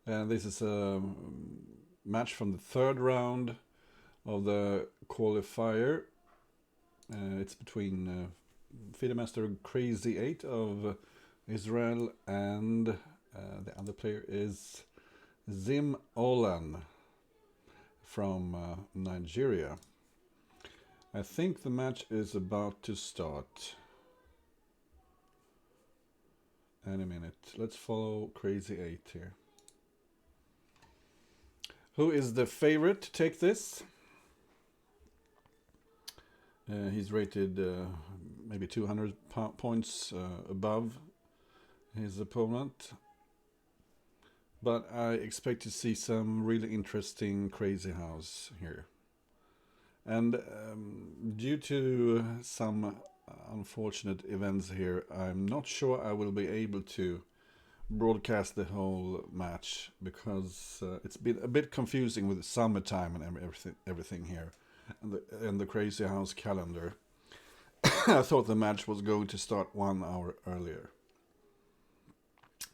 And this is a match from the third round of the qualifier. It's between FIDE Master Crazy 8 of Israel and the other player is Zim Olan from Nigeria. I think the match is about to start any minute. Let's follow Crazy 8 here. Who is the favorite to take this? He's rated maybe 200 points above his opponent. But I expect to see some really interesting Crazy House here. And due to some unfortunate events here, I'm not sure I will be able to broadcast the whole match because it's been a bit confusing with the summertime and everything here, and the Crazy House calendar. I thought the match was going to start 1 hour earlier.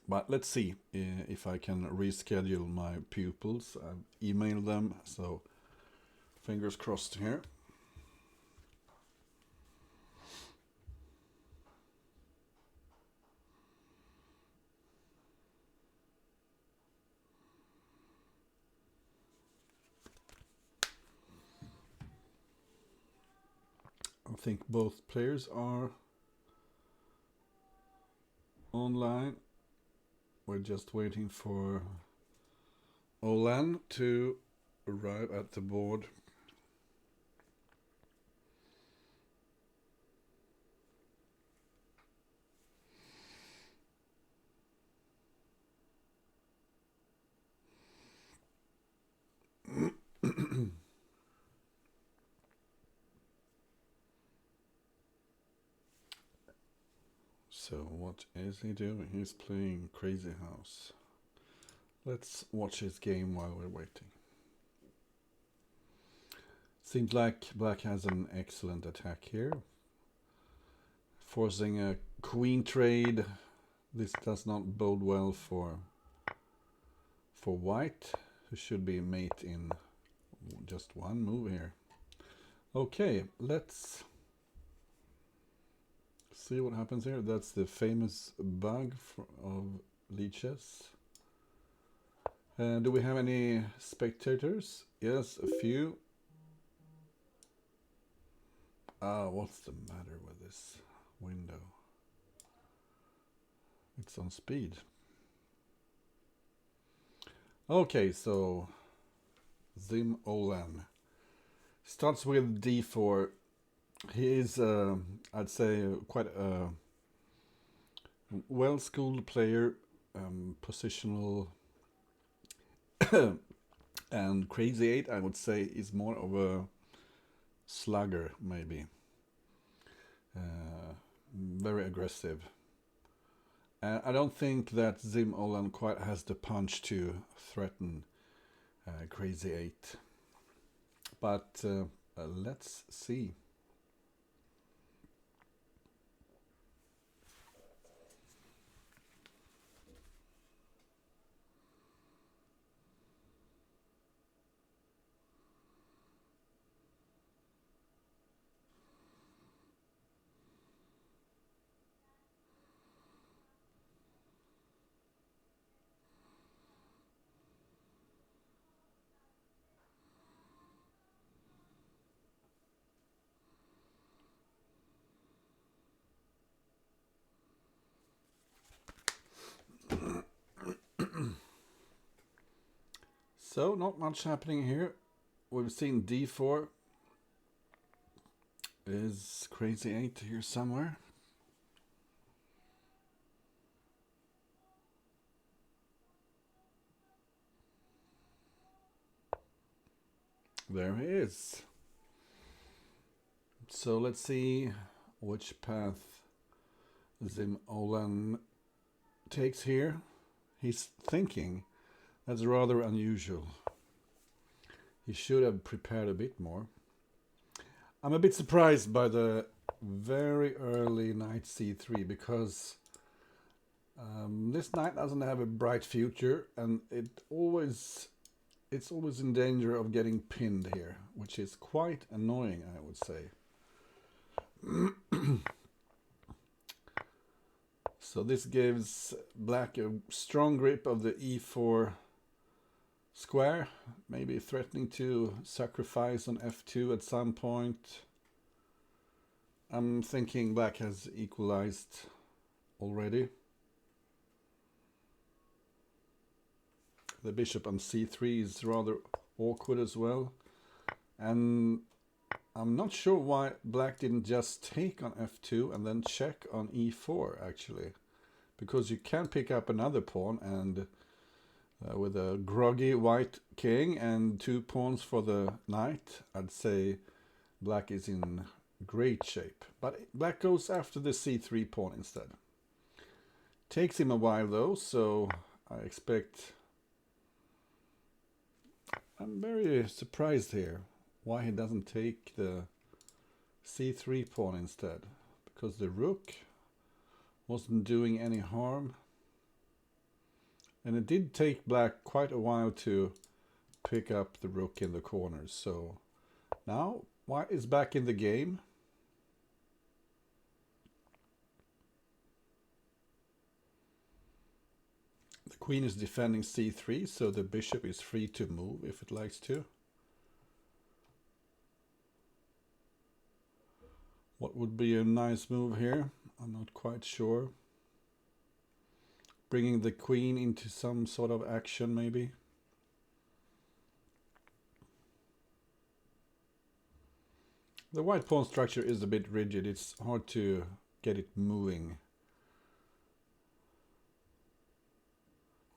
But let's see if I can reschedule my pupils. I've emailed them, so fingers crossed here. I think both players are online. We're just waiting for Olan to arrive at the board. So what is he doing? He's playing Crazy House. Let's watch his game while we're waiting. Seems like black has an excellent attack here. Forcing a queen trade. This does not bode well for white, who should be a mate in just one move here. Okay, let's see what happens here. That's the famous bug of leeches. Do we have any spectators? Yes, a few. What's the matter with this window? It's on speed. Okay, so Zim Olan starts with d4. He is, I'd say, quite a well-schooled player, positional, and Crazy 8, I would say, is more of a slugger, maybe. Very aggressive. I don't think that Zim Olan quite has the punch to threaten Crazy 8. But let's see. So, not much happening here. We've seen d4. Is Crazy 8 here somewhere? There he is. So let's see which path Zim Olan takes here. He's thinking. That's rather unusual. He should have prepared a bit more. I'm a bit surprised by the very early knight c3 because This knight doesn't have a bright future, and it's always in danger of getting pinned here, which is quite annoying, I would say. So this gives black a strong grip of the e4 square, maybe threatening to sacrifice on f2 at some point. I'm thinking black has equalized already. The bishop on c3 is rather awkward as well. And I'm not sure why black didn't just take on f2 and then check on e4 actually. Because you can pick up another pawn, and with a groggy white king and 2 pawns for the knight, I'd say black is in great shape. But black goes after the c3 pawn instead. Takes him a while though, so I expect... I'm very surprised here why he doesn't take the c3 pawn instead. Because the rook wasn't doing any harm. And it did take black quite a while to pick up the rook in the corners. So now white is back in the game. The queen is defending c3, so the bishop is free to move if it likes to. What would be a nice move here? I'm not quite sure. Bringing the queen into some sort of action maybe. The white pawn structure is a bit rigid. It's hard to get it moving.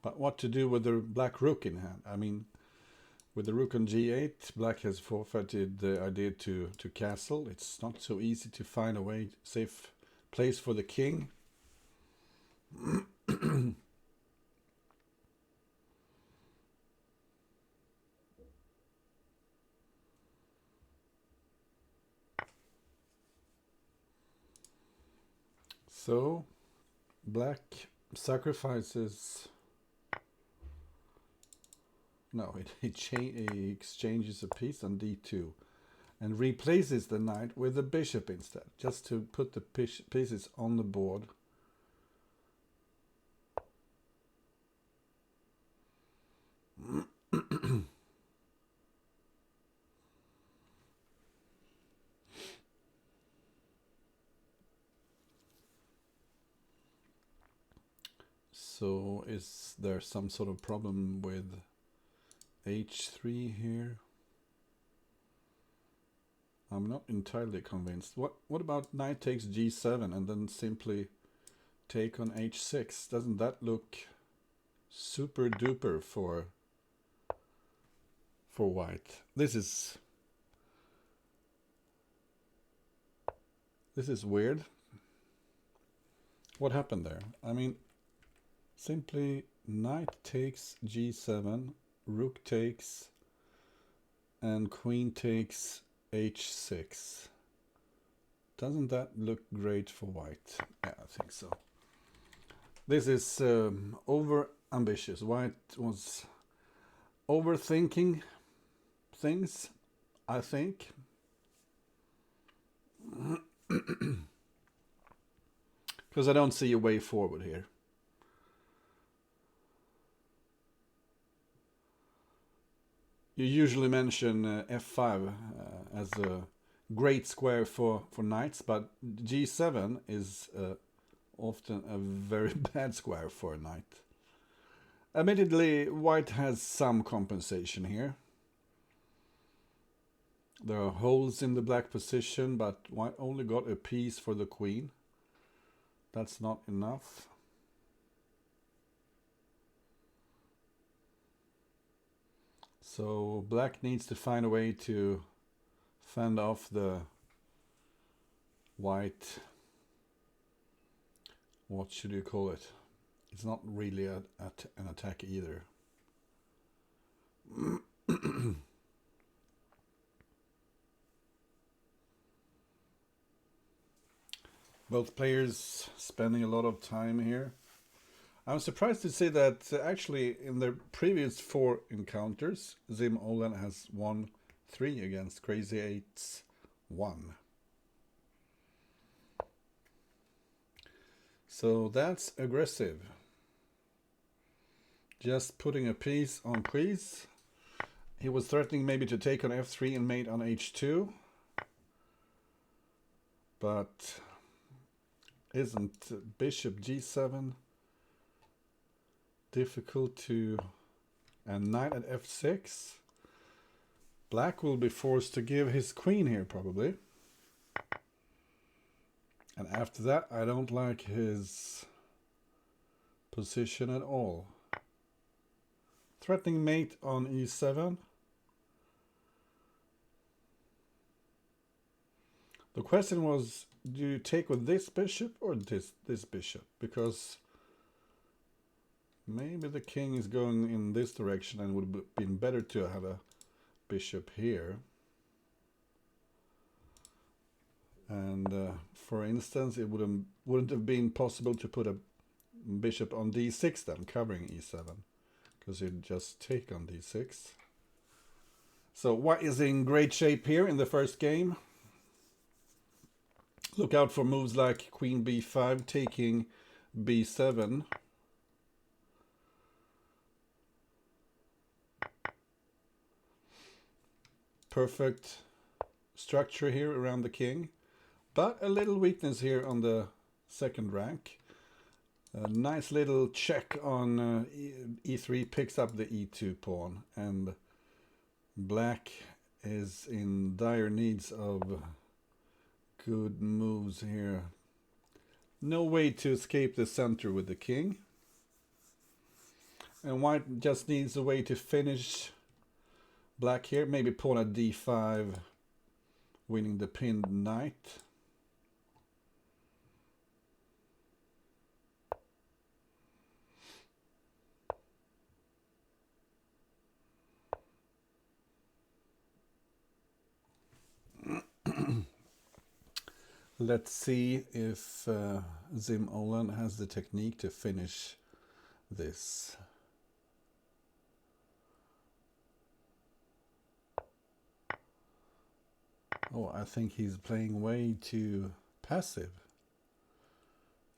But what to do with the black rook in hand? I mean, with the rook on g8, black has forfeited the idea to castle. It's not so easy to find a way, safe place for the king. So, black sacrifices... No, he exchanges a piece on d2 and replaces the knight with the bishop instead, just to put the pieces on the board. So is there some sort of problem with h3 here? I'm not entirely convinced. What about knight takes g7 and then simply take on h6? Doesn't that look super duper for white? This is weird. What happened there? I mean, simply knight takes g7, rook takes, and queen takes h6. Doesn't that look great for white? Yeah, I think so. This is over ambitious. White was overthinking things, I think. Because I don't see a way forward here. You usually mention f5 as a great square for knights, but g7 is often a very bad square for a knight. Admittedly, white has some compensation here. There are holes in the black position, but white only got a piece for the queen. That's not enough. So black needs to find a way to fend off the white, what should you call it? It's not really an attack either. Both players spending a lot of time here. I'm surprised to see that actually in the previous 4 encounters, Zim Olan has won 3 against Crazy 8's 1. So that's aggressive. Just putting a piece on piece. He was threatening maybe to take on f3 and mate on h2. But isn't bishop g7 difficult to... and knight at f6? Black will be forced to give his queen here probably. And after that I don't like his position at all. Threatening mate on e7. The question was, do you take with this bishop or this bishop? Because maybe the king is going in this direction and would have been better to have a bishop here. And for instance, it wouldn't have been possible to put a bishop on d6 then, covering e7, because you'd just take on d6. So white is in great shape here in the first game. Look out for moves like queen b5, taking b7. Perfect structure here around the king, but a little weakness here on the second rank. A nice little check on e3 picks up the e2 pawn, and black is in dire needs of good moves here. No way to escape the center with the king. And white just needs a way to finish black here. Maybe pawn at d5, winning the pinned knight. Let's see if Zim Olan has the technique to finish this. Oh, I think he's playing way too passive.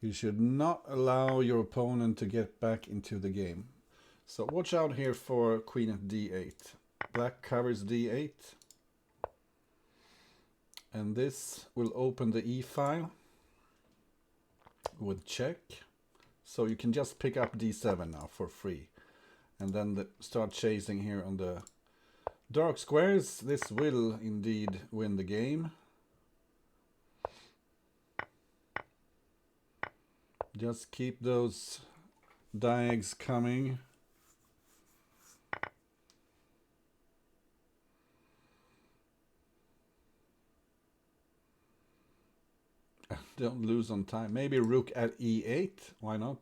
You should not allow your opponent to get back into the game. So watch out here for queen at d8. Black covers d8. And this will open the e-file with check. So you can just pick up d7 now for free. And then start chasing here on the dark squares. This will indeed win the game. Just keep those diags coming. Don't lose on time. Maybe rook at e8. Why not?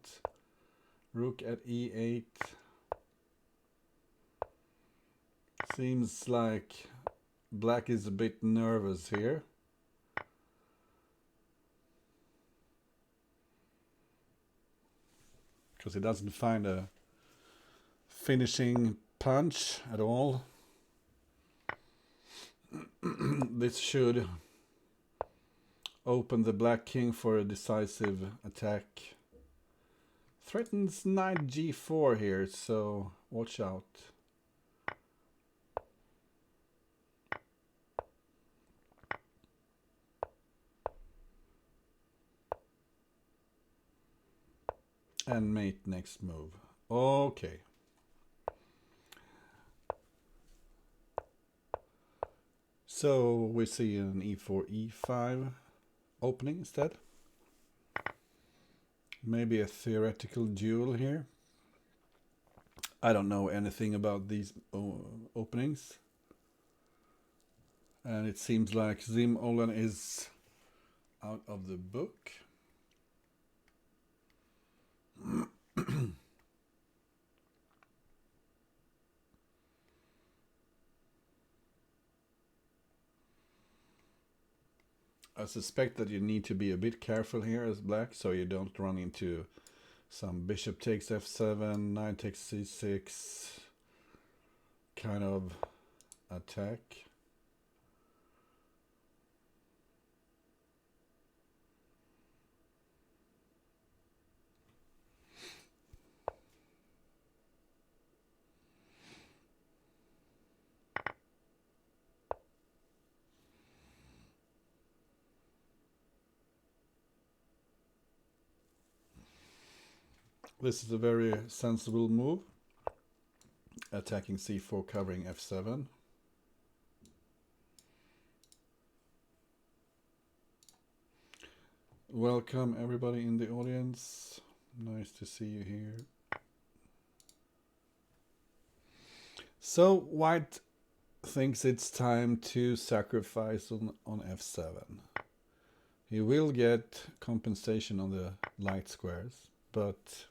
Rook at e8. Seems like black is a bit nervous here. Because he doesn't find a finishing punch at all. This should open the black king for a decisive attack. Threatens knight g4 here, so watch out. And mate next move. Okay. So we see an e4, e5 opening instead. Maybe a theoretical duel here. I don't know anything about these openings. And it seems like Zim Olan is out of the book. I suspect that you need to be a bit careful here as black, so you don't run into some bishop takes f7, knight takes c6 kind of attack. This is a very sensible move, attacking c4, covering f7. Welcome everybody in the audience. Nice to see you here. So white thinks it's time to sacrifice on f7. He will get compensation on the light squares, but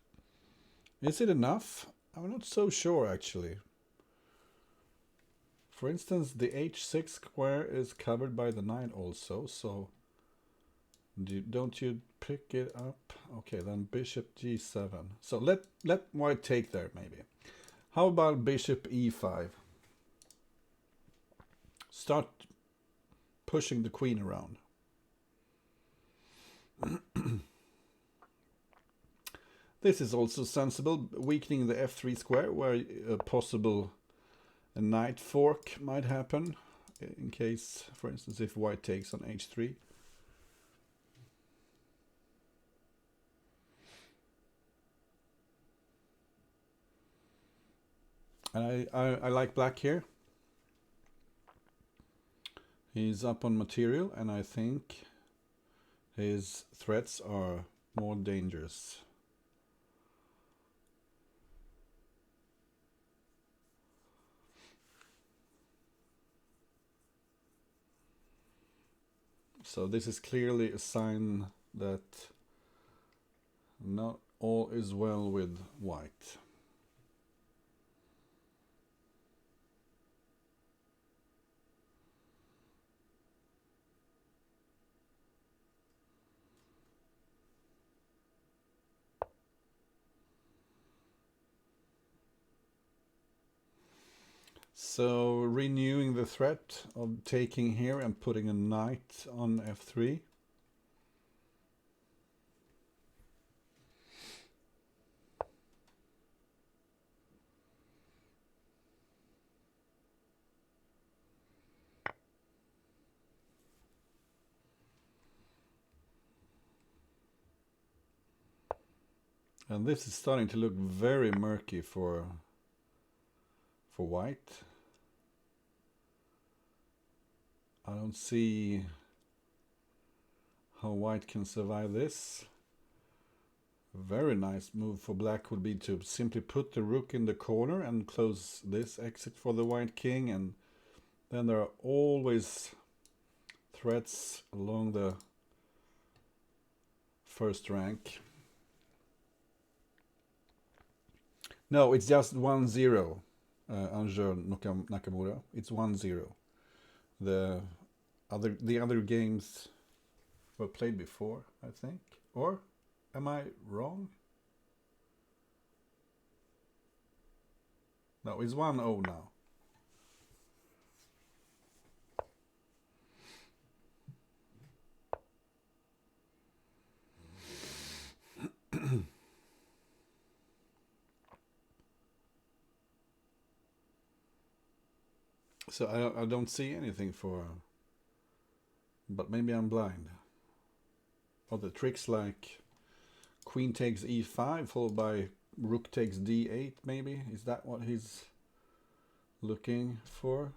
is it enough? I'm not so sure actually. For instance, the h6 square is covered by the knight also, so don't you pick it up? Okay, then bishop g7. So let white take there maybe. How about bishop e5? Start pushing the queen around. This is also sensible, weakening the f3 square, where a possible knight fork might happen, in case, for instance, if white takes on h3. And I like black here. He's up on material, and I think his threats are more dangerous. So this is clearly a sign that not all is well with white. So renewing the threat of taking here and putting a knight on f3. And this is starting to look very murky for white. I don't see how white can survive this. A very nice move for black would be to simply put the rook in the corner and close this exit for the white king, and then there are always threats along the first rank. No, it's just 1-0, Anjou Nakamura. It's 1-0. The other games were played before, I think. Or am I wrong? No, it's 1-0 now. So I don't see anything for, but maybe I'm blind. Other tricks like queen takes e5 followed by rook takes d8 maybe. Is that what he's looking for?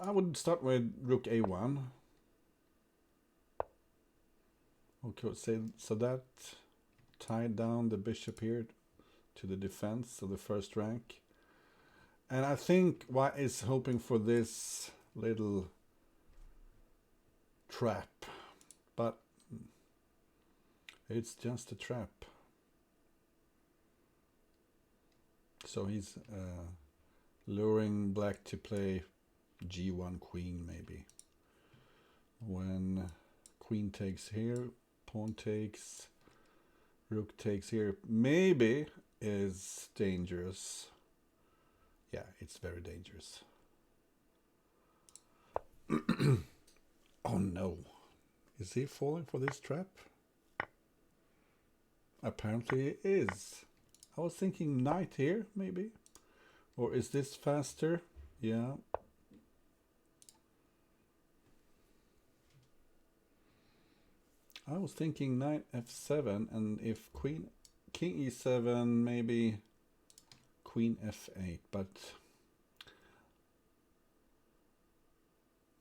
I would start with rook a1. Okay, so that tied down the bishop here to the defense of the first rank. And I think white is hoping for this little trap, but it's just a trap. So he's luring black to play g1 queen maybe. When queen takes here, pawn takes, rook takes here maybe is dangerous. Yeah, it's very dangerous. Oh no. Is he falling for this trap? Apparently it is. I was thinking knight here, maybe. Or is this faster? Yeah. I was thinking knight f7, and if king e7, maybe queen f8, but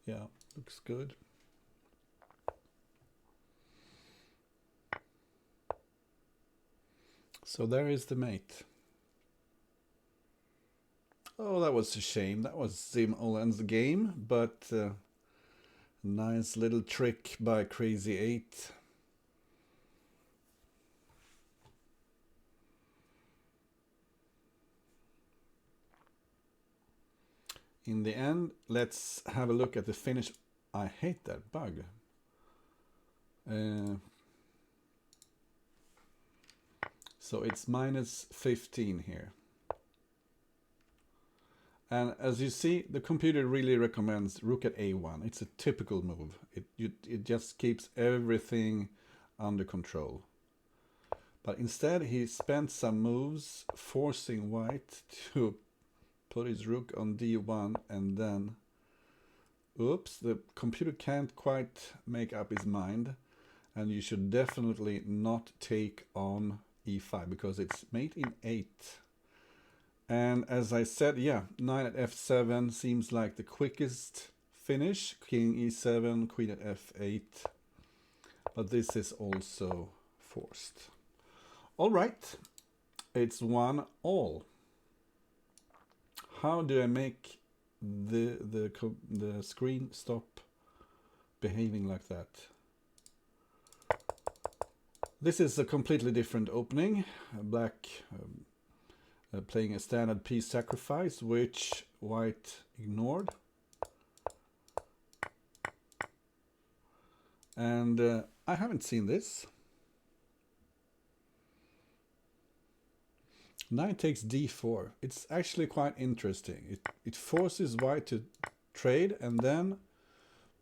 yeah, looks good. So there is the mate. Oh, that was a shame. That was Sim Olen's game, but nice little trick by Crazy 8. In the end, let's have a look at the finish. I hate that bug. So it's minus 15 here. And as you see, the computer really recommends rook at a1. It's a typical move. It just keeps everything under control. But instead, he spent some moves forcing white to put his rook on d1, and then, oops, the computer can't quite make up his mind. And you should definitely not take on e5 because it's mate in 8. And as I said, yeah, knight at f7 seems like the quickest finish. King e7, queen at f8. But this is also forced. All right, it's 1-all. How do I make the screen stop behaving like that? This is a completely different opening. Black playing a standard piece sacrifice, which white ignored. And I haven't seen this. Knight takes d4. It's actually quite interesting. It forces white to trade, and then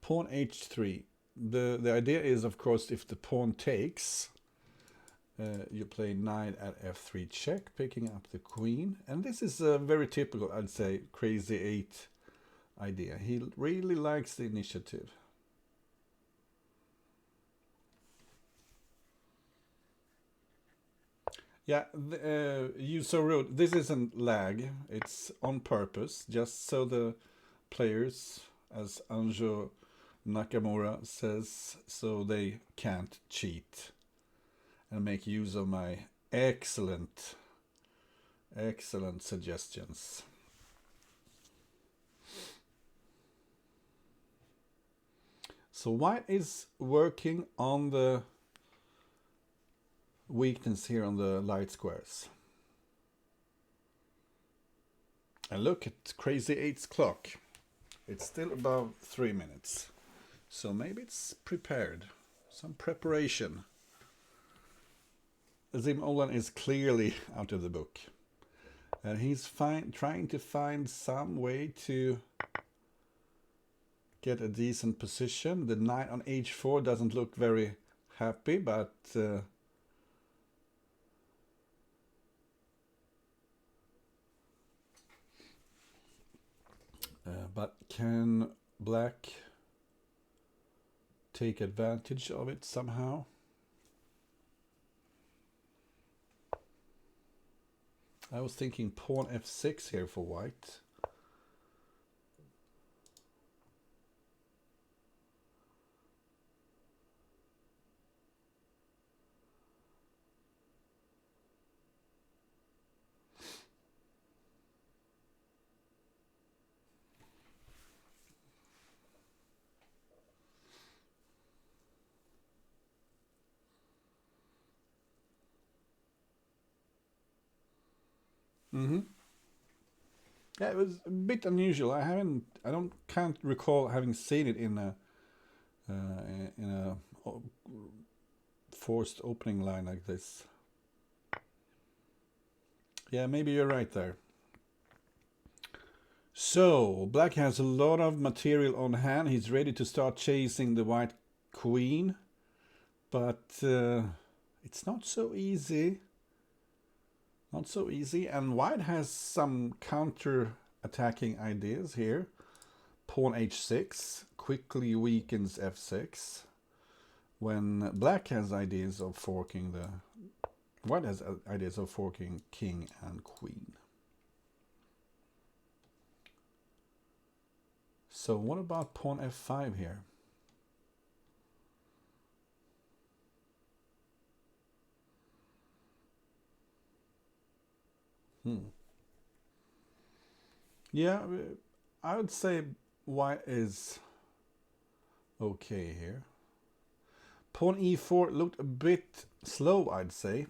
pawn h3. The idea is, of course, if the pawn takes, you play knight at f3 check, picking up the queen. And this is a very typical, I'd say, Crazy 8 idea. He really likes the initiative. Yeah, you so wrote, this isn't lag, it's on purpose, just so the players, as Anjo Nakamura says, so they can't cheat and make use of my excellent suggestions. So white is working on the weakness here on the light squares. And look at Crazy 8's clock. It's still above 3 minutes. So maybe it's prepared. Some preparation. Sim Olan is clearly out of the book. And he's trying to find some way to get a decent position. The knight on h4 doesn't look very happy, but can black take advantage of it somehow? I was thinking pawn f6 here for white. Yeah, it was a bit unusual. Can't recall having seen it in a forced opening line like this. Yeah, maybe you're right there. So, black has a lot of material on hand. He's ready to start chasing the white queen. But it's not so easy. Not so easy. And white has some counter-attacking ideas here. Pawn h6 quickly weakens f6. When black has ideas of forking the... White has ideas of forking king and queen. So what about pawn f5 here? Yeah, I would say white is okay here. Pawn e4 looked a bit slow, I'd say.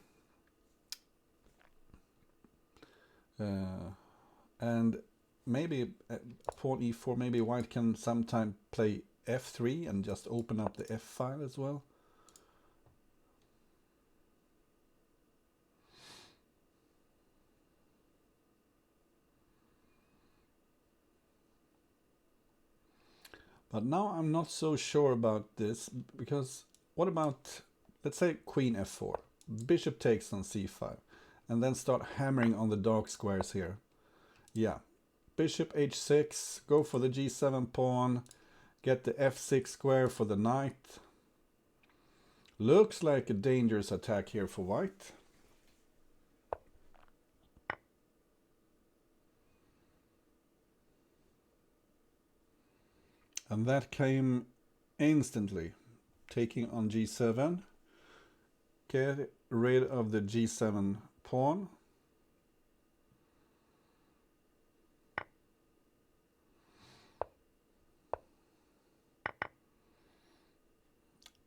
And maybe pawn e4, maybe white can sometime play f3 and just open up the f file as well. But now I'm not so sure about this, because what about, let's say queen f4, bishop takes on c5, and then start hammering on the dark squares here. Yeah, bishop h6, go for the g7 pawn, get the f6 square for the knight. Looks like a dangerous attack here for white. And that came instantly. Taking on g7. Get rid of the g7 pawn.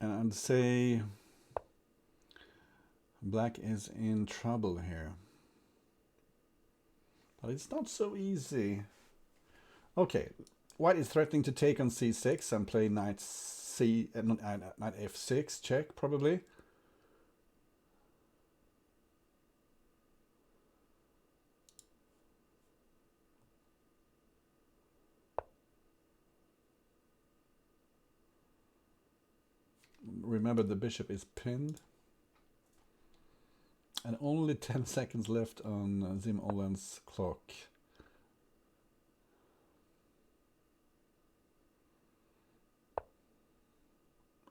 And I'd say black is in trouble here. But it's not so easy. Okay, white is threatening to take on c6 and play knight f6 check probably. Remember, the bishop is pinned. And only 10 seconds left on Zim Olen's clock.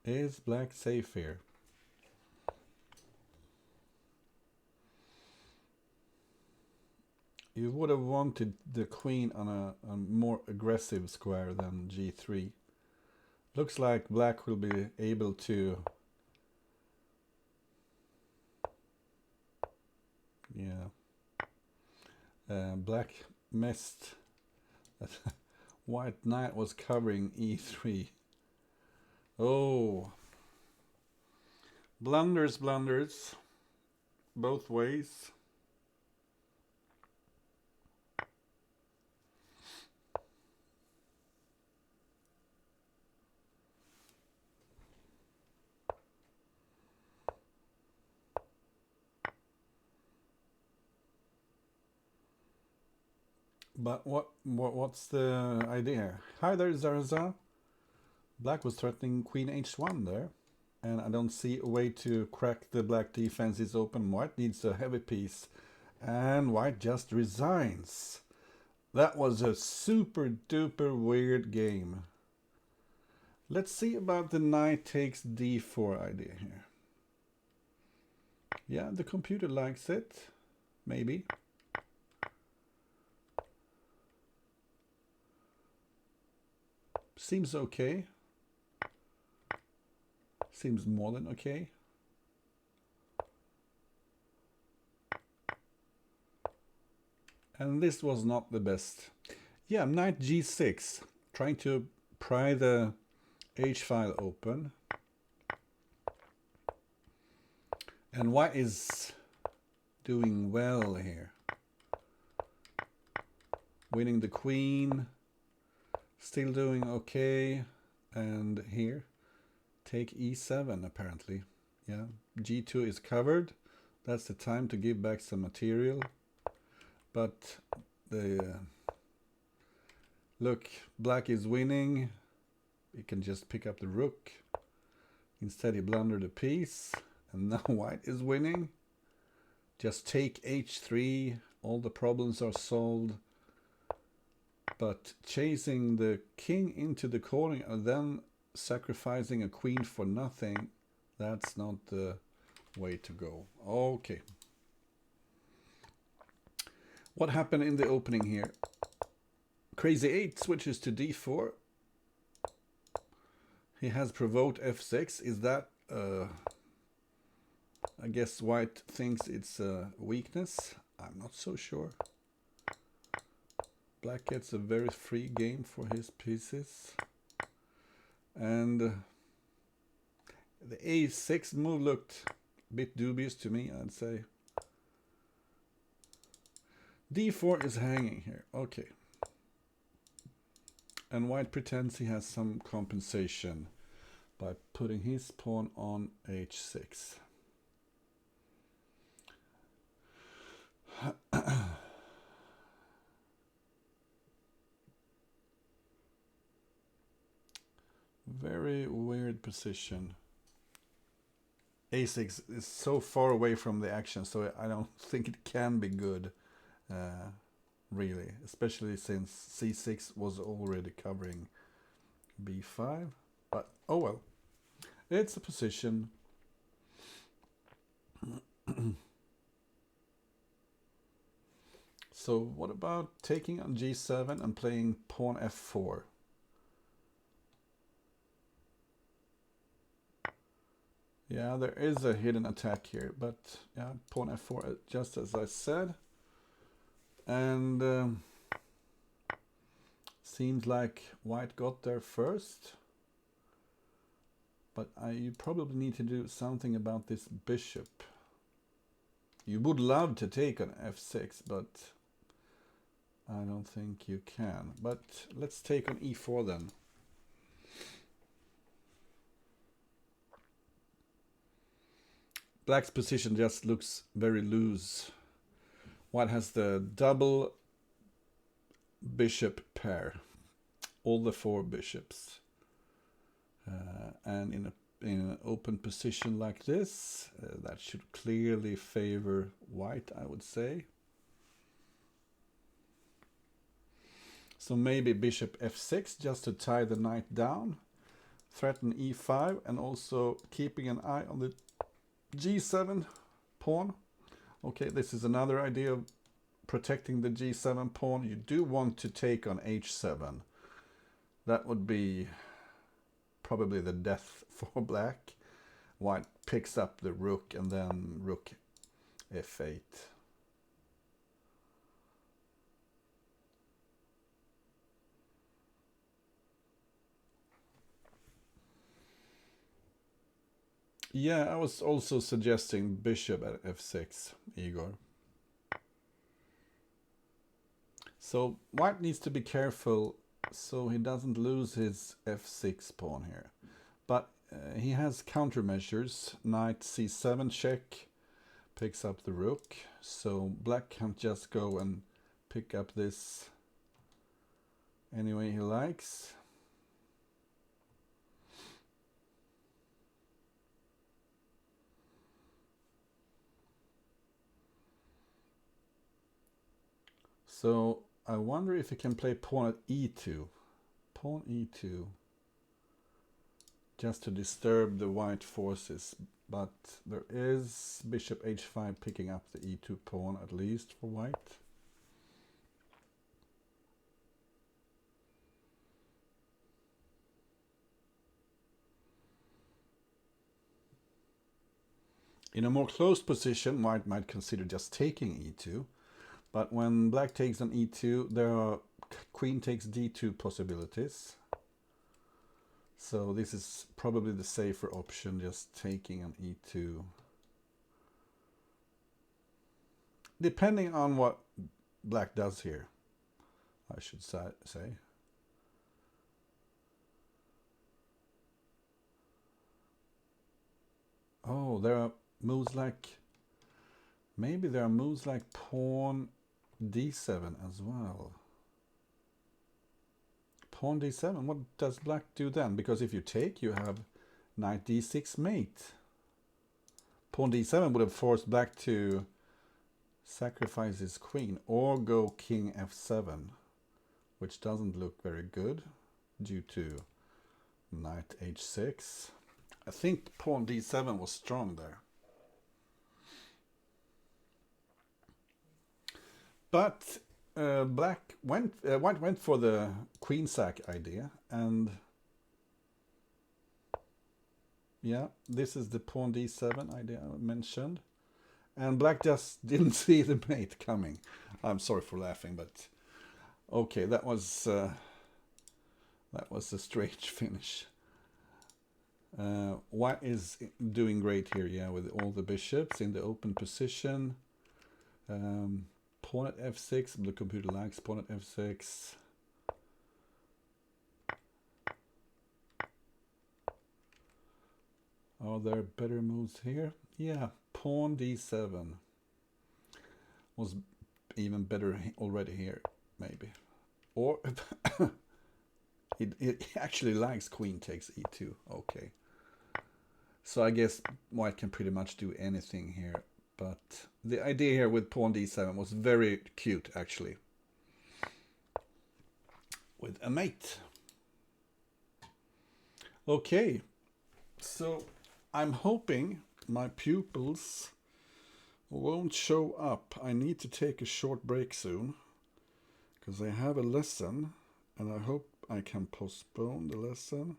Is black safe here? You would have wanted the queen on a more aggressive square than g3. Looks like black will be able to... Yeah. Black missed. White knight was covering e3. Oh. Blunders, blunders. Both ways. But what's the idea? Hi there, Zaraza. Black was threatening queen h1 there. And I don't see a way to crack the black defense is open. White needs a heavy piece. And white just resigns. That was a super duper weird game. Let's see about the knight takes d4 idea here. Yeah, the computer likes it. Maybe. Seems okay. Seems more than okay. And this was not the best. Yeah, knight g6. Trying to pry the h file open. And white is doing well here. Winning the queen. Still doing okay. And here, take e7 apparently. Yeah, g2 is covered. That's the time to give back some material. But the look, black is winning. He can just pick up the rook. Instead he blundered a piece, and now white is winning. Just take h3, all the problems are solved. But chasing the king into the corner and then sacrificing a queen for nothing, that's not the way to go. Okay. What happened in the opening here? Crazy 8 switches to d4. He has provoked f6. Is that I guess white thinks it's a weakness. I'm not so sure. Black gets a very free game for his pieces. And the a6 move looked a bit dubious to me, I'd say. d4 is hanging here. Okay. And white pretends he has some compensation by putting his pawn on h6. Very weird position. a6 is so far away from the action, so I don't think it can be good, really. Especially since c6 was already covering b5. But oh well, it's a position. So what about taking on g7 and playing pawn f4? Yeah, there is a hidden attack here, but yeah, pawn f4, just as I said. And seems like white got there first. But you probably need to do something about this bishop. You would love to take on f6, but I don't think you can. But let's take on e4 then. Black's position just looks very loose. White has the double bishop pair, all the 4 bishops. And in an open position like this, that should clearly favor white, I would say. So maybe bishop f6 just to tie the knight down, threaten e5, and also keeping an eye on the g7 pawn. Okay, this is another idea of protecting the g7 pawn. You do want to take on h7. That would be probably the death for black. White picks up the rook and then rook f8. Yeah, I was also suggesting bishop at f6, Igor. So white needs to be careful so he doesn't lose his f6 pawn here. But he has countermeasures. Knight c7 check, picks up the rook. So black can't just go and pick up this any way he likes. So I wonder if he can play pawn at e2. Pawn e2. Just to disturb the white forces. But there is bishop h5 picking up the e2 pawn, at least for white. In a more closed position, white might consider just taking e2. But when black takes on e2, there are queen takes d2 possibilities. So this is probably the safer option, just taking on e2. Depending on what black does here, I should say. Oh, there are moves like... Maybe there are moves like pawn d7 as well. Pawn d7, what does black do then? Because if you take, you have knight d6 mate. Pawn d7 would have forced black to sacrifice his queen or go king f7, which doesn't look very good due to knight h6. I think pawn d7 was strong there. But white went for the queen sack idea, and yeah, this is the pawn d7 idea I mentioned. And black just didn't see the mate coming. I'm sorry for laughing, but okay, that was a strange finish. White is doing great here, yeah, with all the bishops in the open position. Pawn at f6, the computer likes pawn at f6. Are there better moves here? Yeah, pawn d7 was even better already here, maybe. Or it actually likes queen takes e2. Okay. So I guess white can pretty much do anything here. But the idea here with pawn d7 was very cute, actually. With a mate. Okay. So I'm hoping my pupils won't show up. I need to take a short break soon, because I have a lesson, and I hope I can postpone the lesson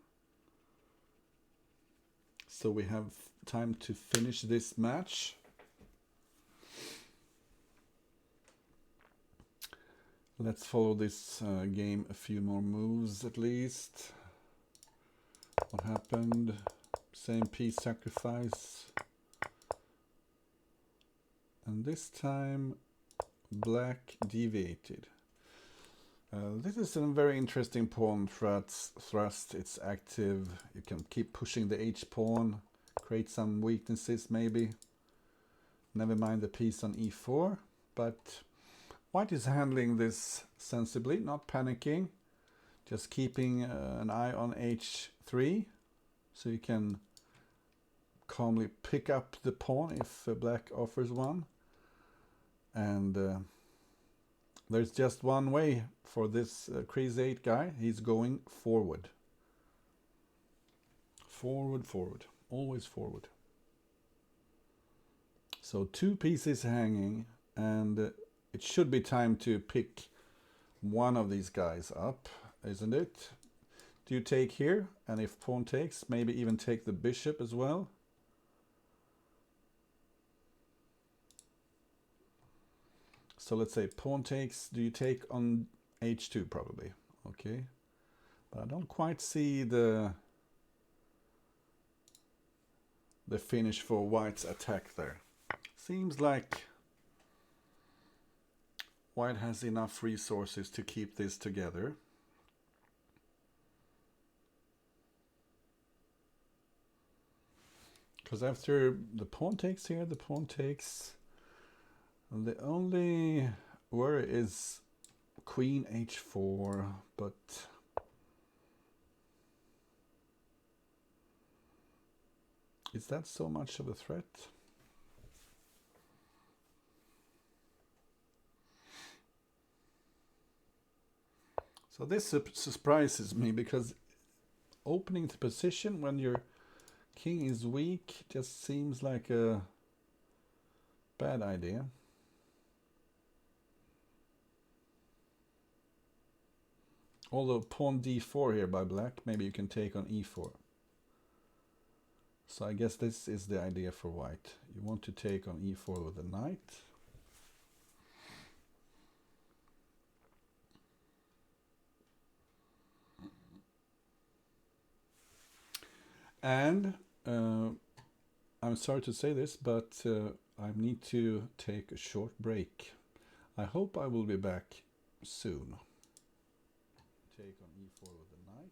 so we have time to finish this match. Let's follow this game a few more moves at least. What happened? Same piece sacrifice. And this time black deviated. This is a very interesting pawn thrust. It's active. You can keep pushing the h-pawn, create some weaknesses maybe. Never mind the piece on e4. But white is handling this sensibly, not panicking. Just keeping an eye on h3. So you can calmly pick up the pawn if black offers one. And there's just one way for this crease 8 guy. He's going forward. Forward, forward. Always forward. So 2 pieces hanging, and it should be time to pick one of these guys up, isn't it? Do you take here? And if pawn takes, maybe even take the bishop as well. So let's say pawn takes. Do you take on h2 probably? Okay. But I don't quite see the finish for white's attack there. Seems like white has enough resources to keep this together. Because after the pawn takes here, the pawn takes. The only worry is queen h4, but is that so much of a threat? So this surprises me, because opening the position when your king is weak just seems like a bad idea. Although pawn d4 here by black, maybe you can take on e4. So I guess this is the idea for white. You want to take on e4 with a knight. And I'm sorry to say this, but I need to take a short break. I hope I will be back soon. Take on e4 with the knight.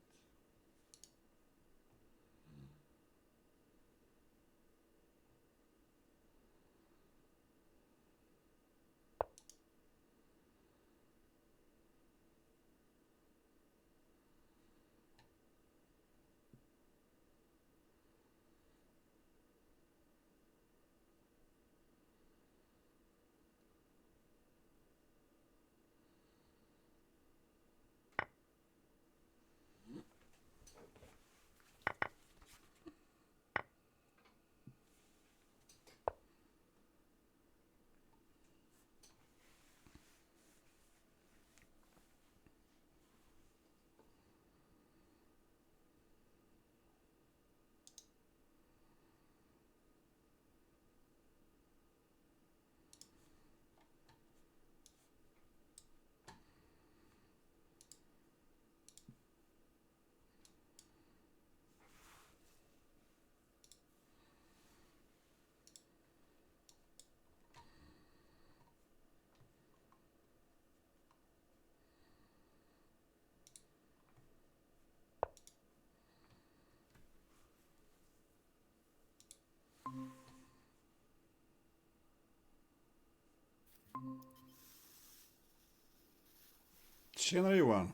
Tjenare Johan.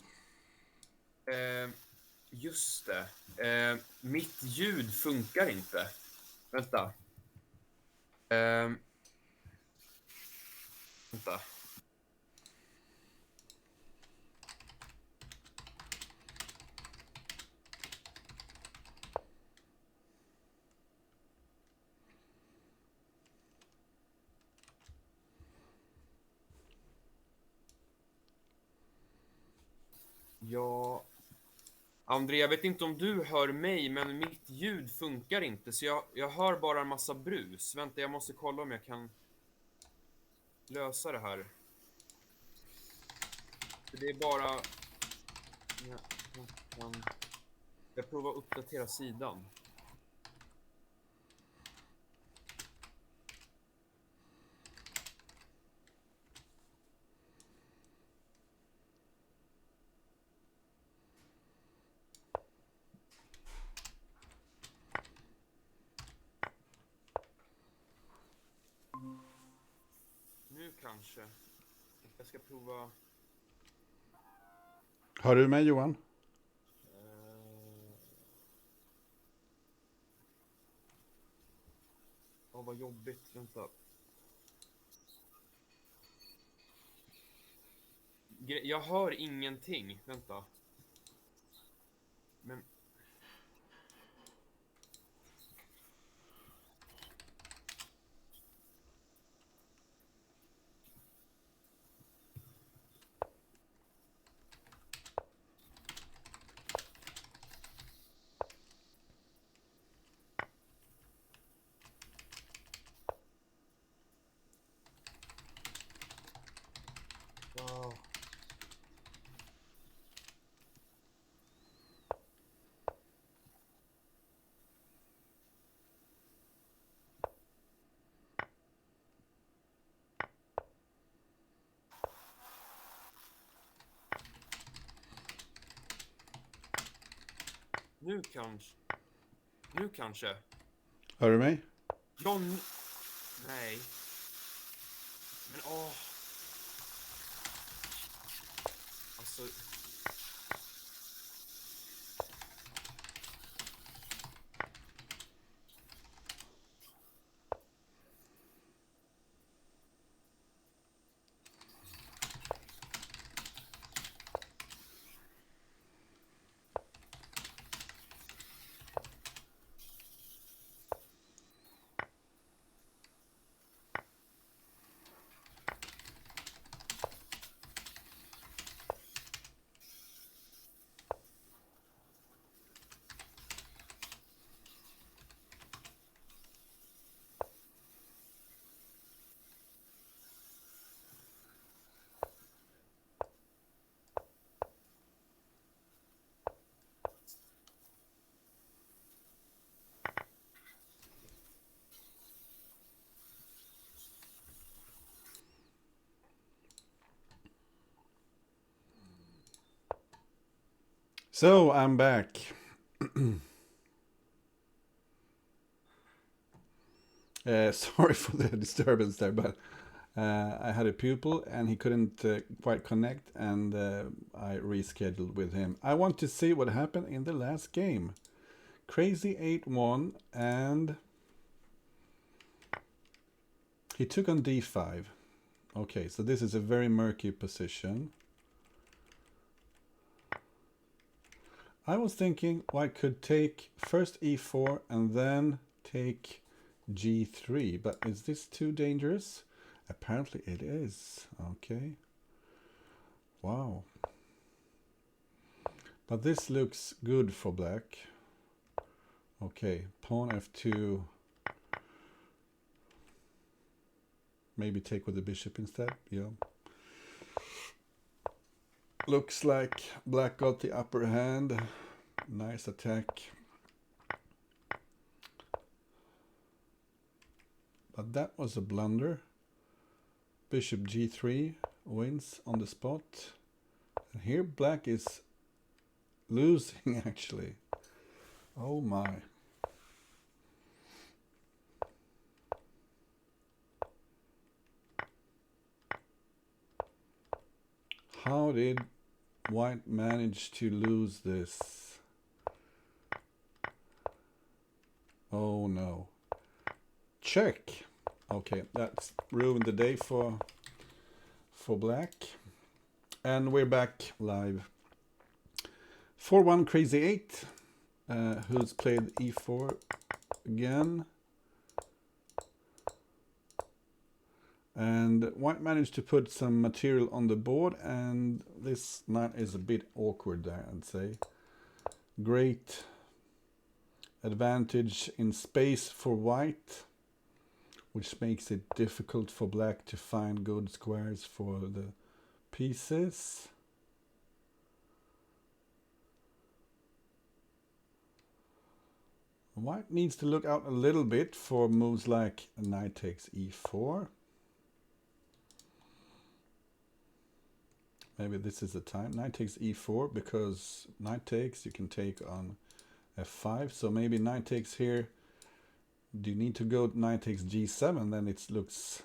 Just det. Mitt ljud funkar inte. Vänta. Vänta. Ja, André, jag vet inte om du hör mig, men mitt ljud funkar inte, så jag hör bara en massa brus. Vänta, jag måste kolla om jag kan lösa det här. För det är bara... Jag provar att uppdatera sidan. Nu kanske. Jag ska prova... Hör du mig Johan? Vad jobbigt. Vänta. Jag hör ingenting. Vänta. Men... Wow. Nu kanske. Nu kanske. Hör du mig? John... Nej. Men åh. Alltså... So, I'm back. Sorry for the disturbance there, but I had a pupil and he couldn't quite connect, and I rescheduled with him. I want to see what happened in the last game. Crazy 8-1, and he took on d5. Okay, so this is a very murky position. I was thinking, well, I could take first e4 and then take g3, but is this too dangerous? Apparently it is. Okay. Wow. But this looks good for black. Okay, pawn f2. Maybe take with the bishop instead. Yeah. Looks like black got the upper hand. Nice attack. But that was a blunder. Bishop g3 wins on the spot. And here black is losing actually. Oh my. How did White managed to lose this. Oh no. Check. Okay, that's ruined the day for black. And we're back live. 4-1 Crazy 8, who's played e4 again. And white managed to put some material on the board, and this knight is a bit awkward there, I'd say. Great advantage in space for white, which makes it difficult for black to find good squares for the pieces. White needs to look out a little bit for moves like knight takes e4. Maybe this is the time. Knight takes e4, because knight takes, you can take on f5. So maybe knight takes here. Do you need to go knight takes g7? Then it looks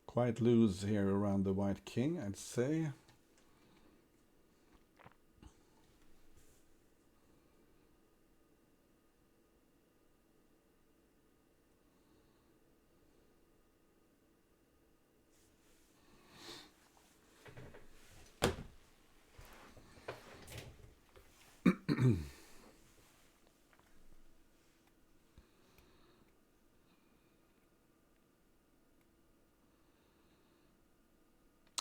quite loose here around the white king, I'd say.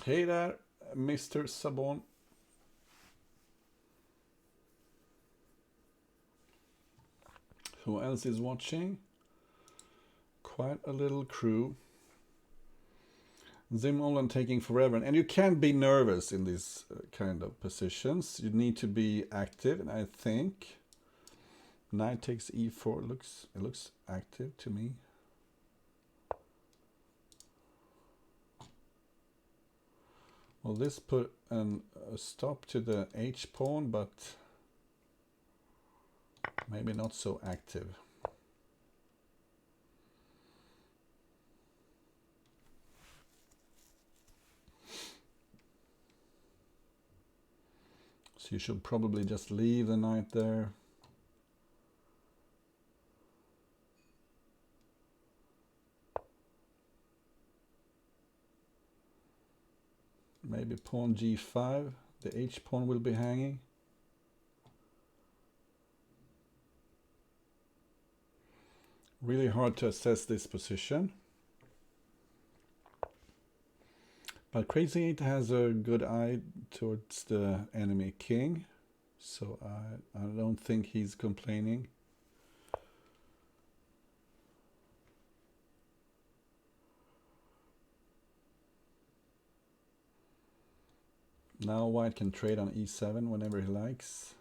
Hey there, Mr. Sabon. Who else is watching? Quite a little crew. Zimolan taking forever, and you can't be nervous in these kind of positions. You need to be active, and I think knight takes e4 looks active to me. Well, this put a stop to the h pawn, but maybe not so active. So you should probably just leave the knight there. Maybe pawn g5. The h pawn will be hanging. Really hard to assess this position. But Crazy 8 has a good eye towards the enemy king, so I don't think he's complaining. Now white can trade on e7 whenever he likes.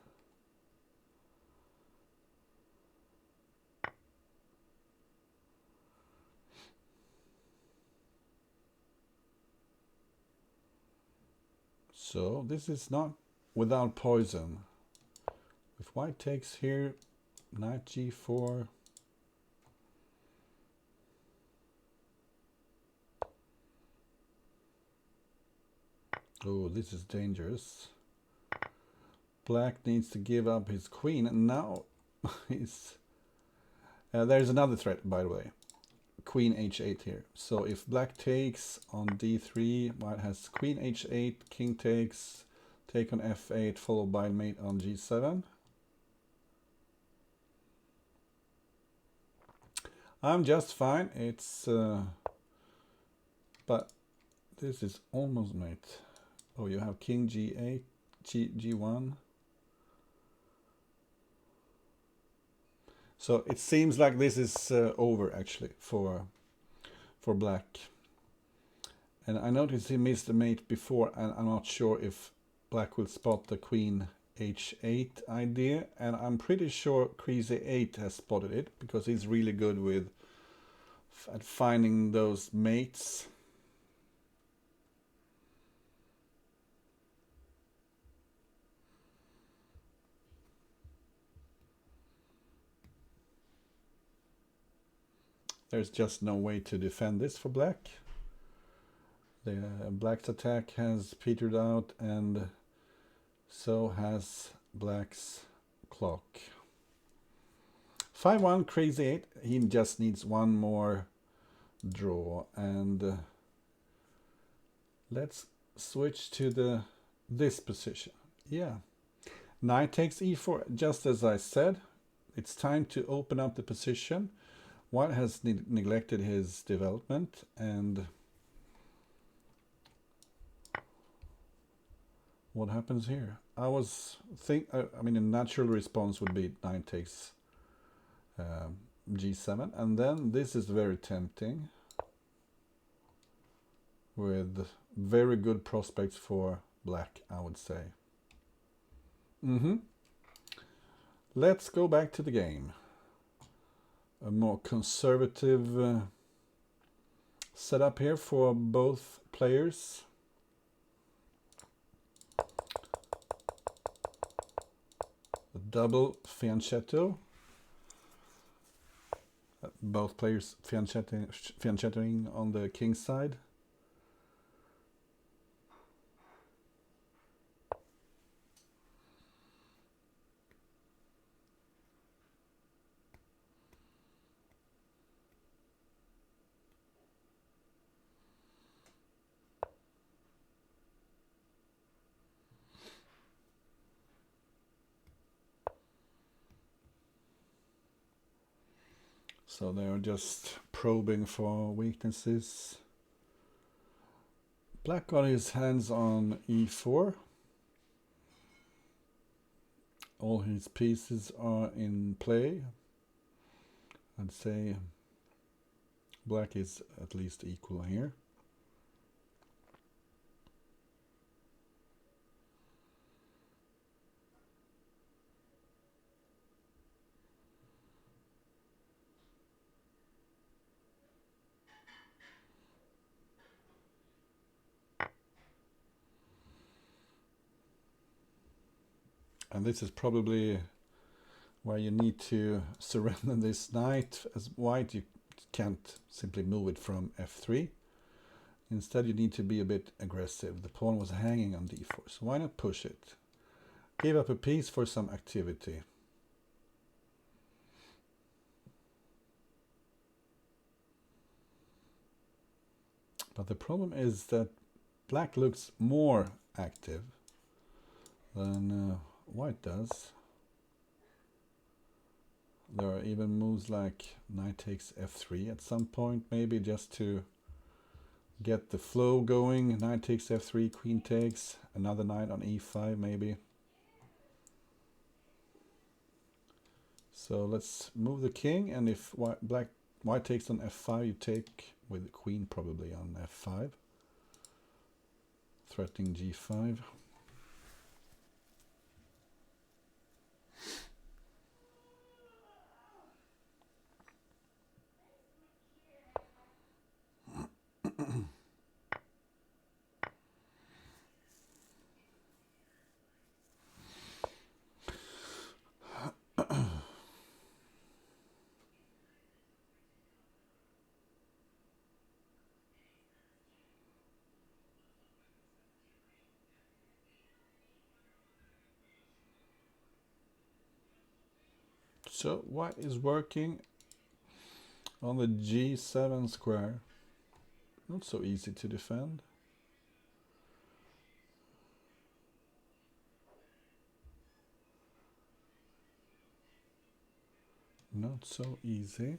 So this is not without poison. If white takes here, knight g4. Oh, this is dangerous. Black needs to give up his queen, and now he's... there's another threat, by the way. Queen h8 here. So if black takes on d3, white has queen h8, king takes, take on f8, followed by mate on g7. I'm just fine. It's but this is almost mate. Oh, you have king g8, g1. So it seems like this is over actually for black. And I noticed he missed the mate before, and I'm not sure if black will spot the queen h8 idea. And I'm pretty sure Crazy 8 has spotted it, because he's really good with at finding those mates. There's just no way to defend this for black. The black's attack has petered out, and So has black's clock. 5-1, crazy 8. He just needs one more draw. And let's switch to this position. Yeah. Knight takes e4, just as I said. It's time to open up the position. White has neglected his development, and what happens here? I mean, a natural response would be knight takes g7, and then this is very tempting with very good prospects for black, I would say. Let's go back to the game. A more conservative setup here for both players. A double fianchetto. Both players fianchettoing on the king side. So they're just probing for weaknesses. Black got his hands on e4. All his pieces are in play. I'd say black is at least equal here. And this is probably where you need to surrender this knight. As white, you can't simply move it from f3. Instead, you need to be a bit aggressive. The pawn was hanging on d4, so why not push it? Give up a piece for some activity. But the problem is that black looks more active than white does. There are even moves like knight takes f3 at some point, maybe just to get the flow going. Knight takes f3, queen takes, another knight on e5 maybe. So let's move the king, and if white takes on f5, you take with the queen probably on f5, threatening g5. So white is working on the g7 square. Not so easy to defend. Not so easy.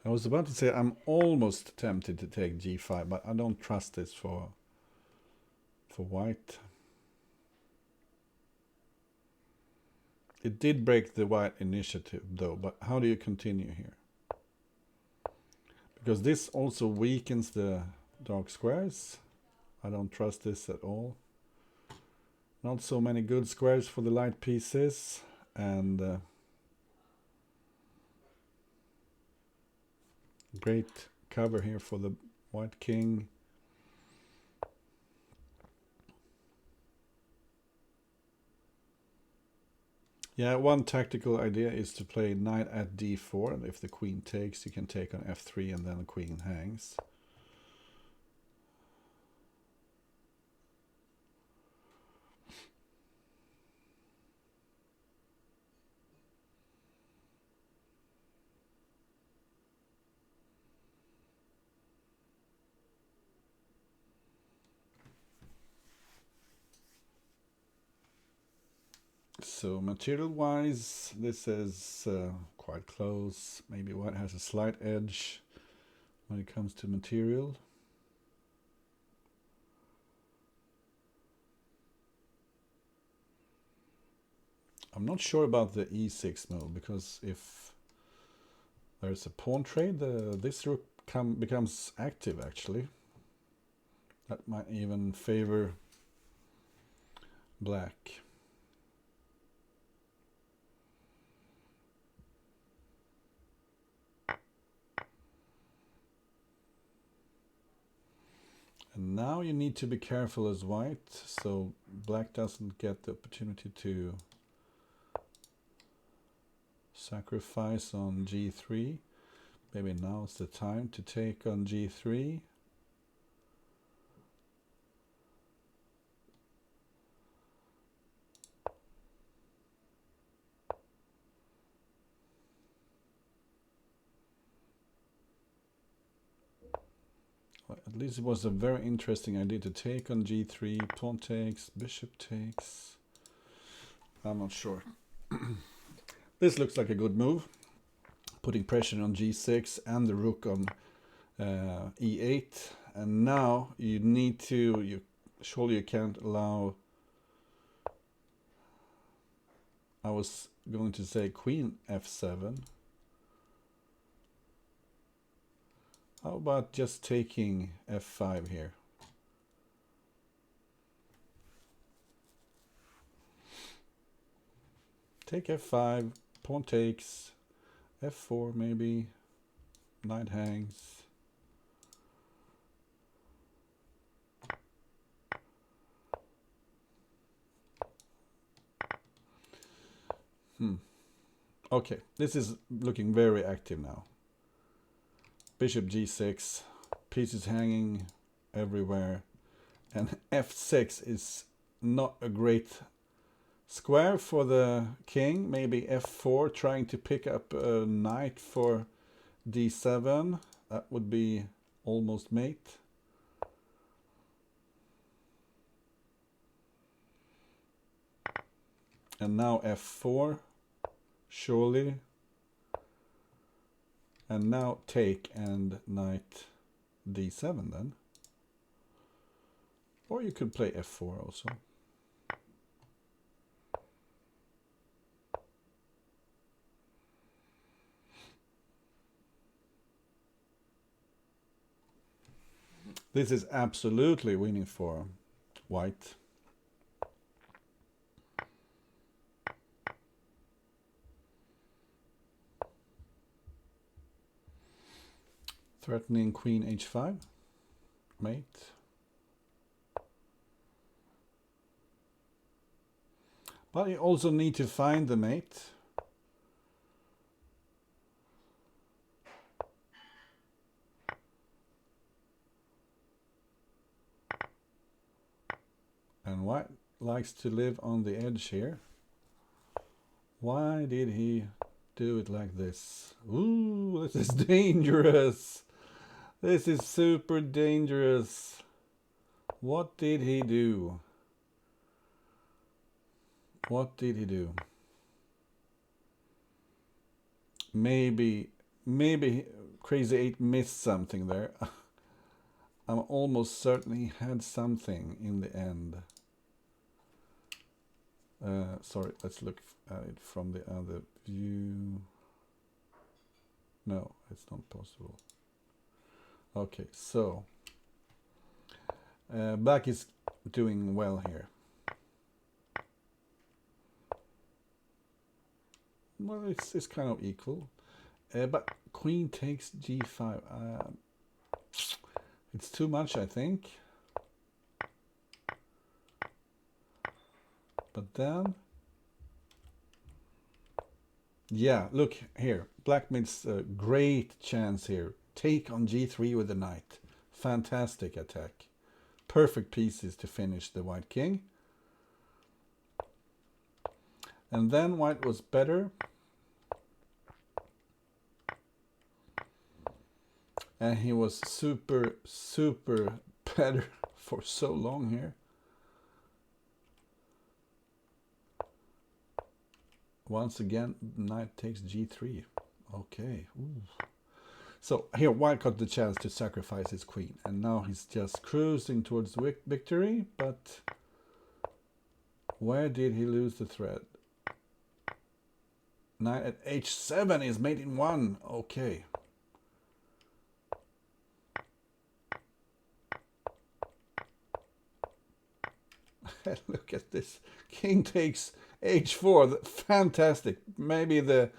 I was about to say I'm almost tempted to take g5, but I don't trust this for white. It did break the white initiative though, but how do you continue here? Because this also weakens the dark squares. I don't trust this at all. Not so many good squares for the light pieces, and great cover here for the white king. Yeah, one tactical idea is to play knight at d4, and if the queen takes, you can take on f3 and then the queen hangs. So material-wise, this is quite close. Maybe white has a slight edge when it comes to material. I'm not sure about the e6 move, because if there's a pawn trade, this rook becomes active actually. That might even favor black. And now you need to be careful as white, so black doesn't get the opportunity to sacrifice on g3. Maybe now's the time to take on g3. At least it was a very interesting idea to take on g3, pawn takes, bishop takes. I'm not sure. This looks like a good move, putting pressure on g6 and the rook on e8. And now you need to, surely you can't allow, I was going to say queen f7. How about just taking f5 here? Take f5, pawn takes, f4 maybe, knight hangs. Okay, this is looking very active now. Bishop g6, pieces hanging everywhere, and f6 is not a great square for the king. Maybe f4, trying to pick up a knight for d7. That would be almost mate. And now f4, surely. And now take and knight d7 then. Or you could play f4 also. This is absolutely winning for white. Threatening queen h5, mate. But you also need to find the mate. And white likes to live on the edge here. Why did he do it like this? Ooh, this is dangerous. This is super dangerous. What did he do? What did he do? Maybe Crazy 8 missed something there. I'm almost certain he had something in the end. Sorry, let's look at it from the other view. No, it's not possible. Okay, so black is doing well here. Well, it's kind of equal, but queen takes g5. It's too much, I think. But then Yeah, look here. Black makes a great chance here. Take on g3 with the knight. Fantastic attack. Perfect pieces to finish the white king. And then white was better. And he was super, super better for so long here. Once again, knight takes g3. Okay. Ooh. So here white got the chance to sacrifice his queen. And now he's just cruising towards victory. But where did he lose the thread? Knight at h7 is mate in 1. Okay. Look at this. King takes h4. Fantastic. Maybe the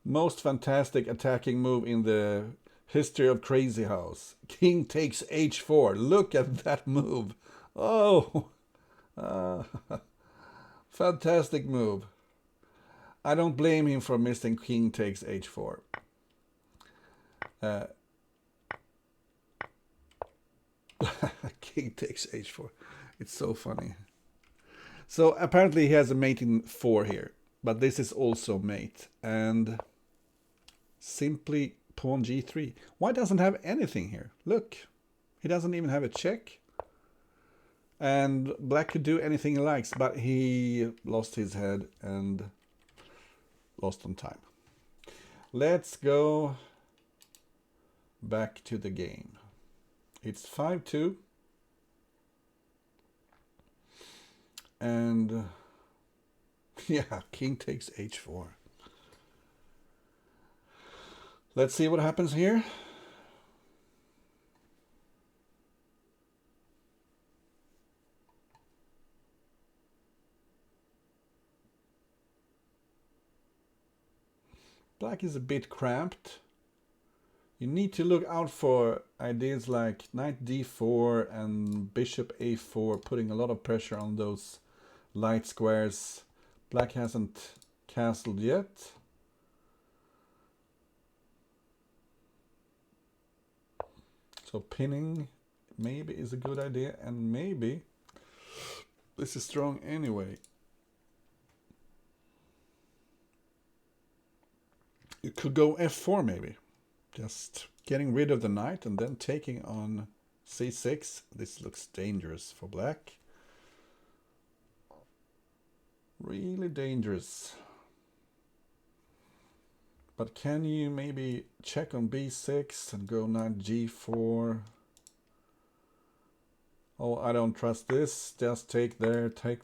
most fantastic attacking move in the history of Crazy House. King takes h4. Look at that move. Oh, fantastic move. I don't blame him for missing king takes h4. King takes h4. It's so funny. So apparently he has a mate in 4 here. But this is also mate. And simply pawn g3. White doesn't have anything here. Look. He doesn't even have a check. And black could do anything he likes. But he lost his head and lost on time. Let's go back to the game. It's 5-2. And yeah, king takes h4. Let's see what happens here. Black is a bit cramped. You need to look out for ideas like knight d4 and bishop a4, putting a lot of pressure on those light squares. Black hasn't castled yet. So pinning maybe is a good idea, and maybe this is strong anyway. You could go f4 maybe. Just getting rid of the knight and then taking on c6. This looks dangerous for black. Really dangerous. But can you maybe check on b6 and go knight g4? Oh, I don't trust this. Just take there, take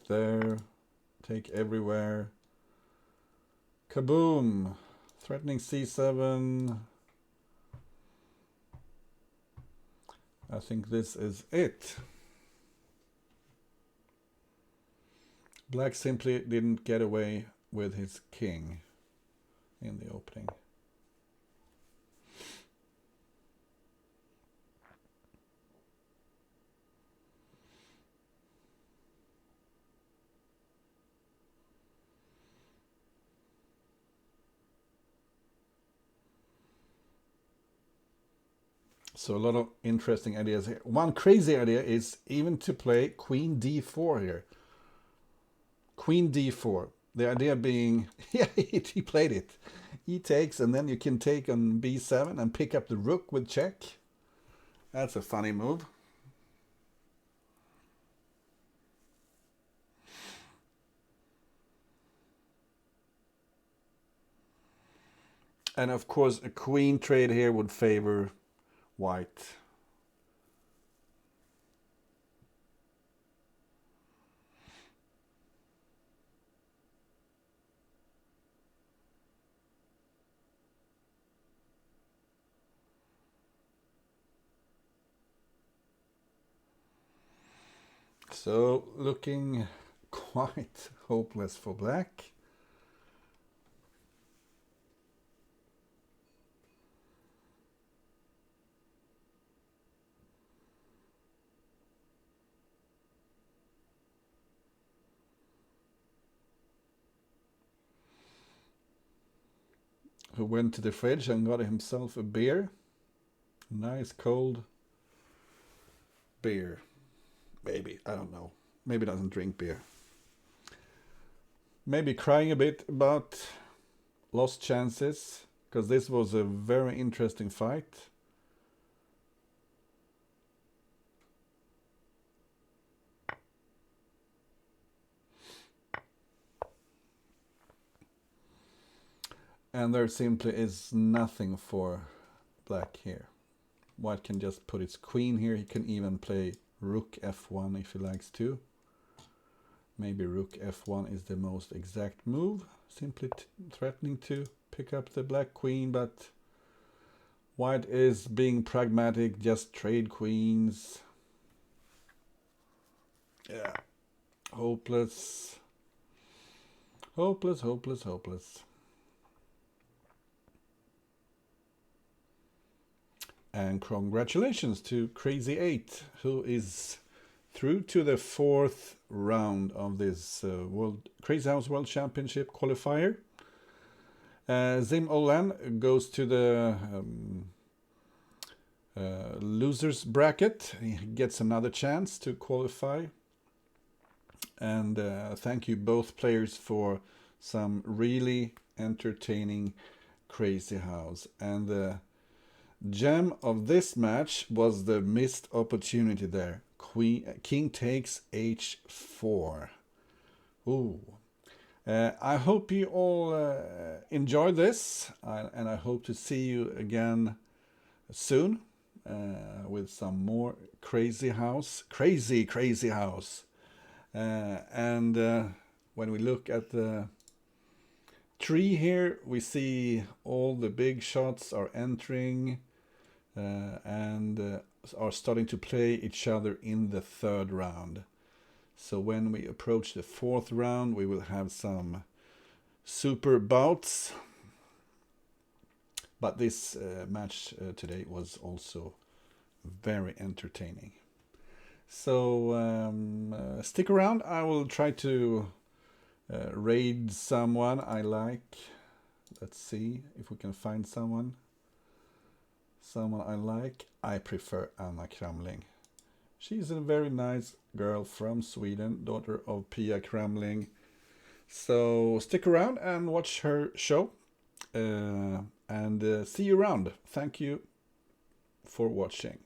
everywhere. Kaboom! Threatening c7. I think this is it. Black simply didn't get away with his king in the opening. So a lot of interesting ideas here. One crazy idea is even to play queen d4 here. Queen d4. The idea being, yeah, he played it. He takes, and then you can take on b7 and pick up the rook with check. That's a funny move. And of course, a queen trade here would favor white. So looking quite hopeless for black. who went to the fridge and got himself a beer. Nice cold beer. Maybe, I don't know. Maybe doesn't drink beer. Maybe crying a bit about lost chances, because this was a very interesting fight. And there simply is nothing for black here. White can just put its queen here. He can even play rook f1 if he likes to. Maybe rook f1 is the most exact move. Simply threatening to pick up the black queen, but white is being pragmatic, just trade queens. Yeah. Hopeless. Hopeless, hopeless, hopeless. And congratulations to Crazy 8, who is through to the 4th round of this Crazy House World Championship qualifier. Zim Olen goes to the losers bracket. He gets another chance to qualify. And thank you both players for some really entertaining Crazy House. And the gem of this match was the missed opportunity there. King takes h4. Ooh. I hope you all enjoyed this, and I hope to see you again soon with some more Crazy House. Crazy House. And when we look at the tree here, we see all the big shots are entering and are starting to play each other in the 3rd round. So when we approach the 4th round, we will have some super bouts. But this match today was also very entertaining. So stick around. I will try to raid someone I like. Let's see if we can find someone I like. I prefer Anna Kramling. She's a very nice girl from Sweden, daughter of Pia Kramling. So stick around and watch her show. And see you around. Thank you for watching.